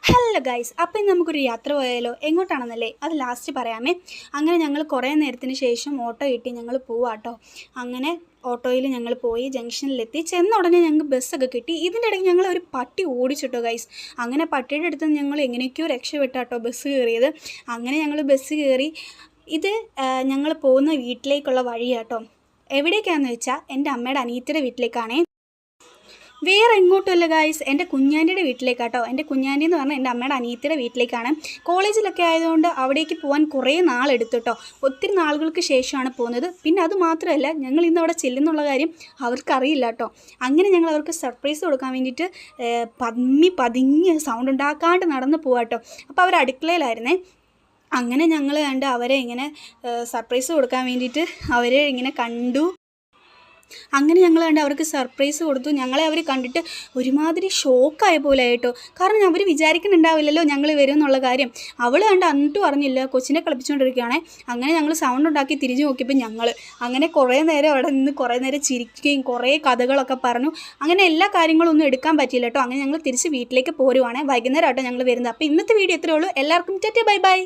Hello guys, അപ്പം ഇന്ന് നമുക്കൊരു യാത്ര പോയാലോ? എങ്ങോട്ടാണെന്നല്ലേ അത് ലാസ്റ്റ് പറയാമേ. അങ്ങനെ ഞങ്ങൾ കുറേ നേരത്തിന് ശേഷം ഓട്ടോ കിട്ടി ഞങ്ങൾ പോവാട്ടോ. അങ്ങനെ ഓട്ടോയിൽ ഞങ്ങൾ പോയി ജംഗ്ഷനിലെത്തി. ചെന്ന ഉടനെ ഞങ്ങൾക്ക് ബസ്സൊക്കെ കിട്ടി. ഇതിൻ്റെ ഇടയ്ക്ക് ഞങ്ങൾ ഒരു പട്ടി ഓടിച്ചിട്ടോ ഗൈസ്. അങ്ങനെ പട്ടിയുടെ അടുത്ത് ഞങ്ങൾ എങ്ങനെയൊക്കെയോ രക്ഷപ്പെട്ടാട്ടോ ബസ് കയറിയത്. അങ്ങനെ ഞങ്ങൾ ബസ് കയറി. ഇത് ഞങ്ങൾ പോകുന്ന വീട്ടിലേക്കുള്ള വഴിയാട്ടോ. എവിടേക്കാണെന്ന് വെച്ചാൽ എൻ്റെ അമ്മയുടെ അനിയത്തിയുടെ വീട്ടിലേക്കാണേ. വേറെ എങ്ങോട്ടുമല്ല ഗായ്സ്, എൻ്റെ കുഞ്ഞാൻ്റിയുടെ വീട്ടിലേക്കാട്ടോ. എൻ്റെ കുഞ്ഞാൻ്റി എന്ന് പറഞ്ഞാൽ എൻ്റെ അമ്മയുടെ അനിയത്തിയുടെ വീട്ടിലേക്കാണ്. കോളേജിലൊക്കെ ആയതുകൊണ്ട് അവിടേക്ക് പോകാൻ കുറേ നാളെടുത്തു കേട്ടോ. ഒത്തിരി നാളുകൾക്ക് ശേഷമാണ് പോകുന്നത്. പിന്നെ അത് മാത്രമല്ല, ഞങ്ങൾ ഇന്ന് അവിടെ ചെല്ലുന്നുള്ള കാര്യം അവർക്കറിയില്ല കേട്ടോ. അങ്ങനെ ഞങ്ങൾ അവർക്ക് സർപ്രൈസ് കൊടുക്കാൻ വേണ്ടിയിട്ട് പതിഞ്ഞ് സൗണ്ട് ഉണ്ടാക്കാണ്ട് നടന്ന് പോവാട്ടോ. അപ്പോൾ അവർ അടുക്കളയിലായിരുന്നേ. അങ്ങനെ ഞങ്ങൾ കണ്ട് അവരെ ഇങ്ങനെ സർപ്രൈസ് കൊടുക്കാൻ വേണ്ടിയിട്ട് അവരെ ഇങ്ങനെ കണ്ടു. അങ്ങനെ ഞങ്ങൾ കണ്ട് അവർക്ക് സർപ്രൈസ് കൊടുത്തു. ഞങ്ങളെ അവർ കണ്ടിട്ട് ഒരുമാതിരി ഷോക്കായ പോലെ ആയിട്ടോ. കാരണം അവർ വിചാരിക്കുന്നുണ്ടാവില്ലല്ലോ ഞങ്ങൾ വരും എന്നുള്ള കാര്യം. അവൾ കണ്ട് എന്നിട്ടും അറിഞ്ഞില്ല, കൊച്ചിനെ കളിപ്പിച്ചുകൊണ്ടിരിക്കുകയാണേ. അങ്ങനെ ഞങ്ങൾ സൗണ്ട് ഉണ്ടാക്കി തിരിഞ്ഞു നോക്കിയപ്പോൾ ഞങ്ങൾ അങ്ങനെ കുറേ നേരം അവിടെ നിന്ന് കുറേ നേരം ചിരിക്കുകയും കുറേ കഥകളൊക്കെ പറഞ്ഞു. അങ്ങനെ എല്ലാ കാര്യങ്ങളും ഒന്നും എടുക്കാൻ പറ്റിയില്ല കേട്ടോ. അങ്ങനെ ഞങ്ങൾ തിരിച്ച് വീട്ടിലേക്ക് പോരുവാണേ. വൈകുന്നേരം ആട്ടോ ഞങ്ങൾ വരുന്നത്. അപ്പോൾ ഇന്നത്തെ വീഡിയോ ഇത്രയേ ഉള്ളൂ. എല്ലാവർക്കും ബൈ ബൈ.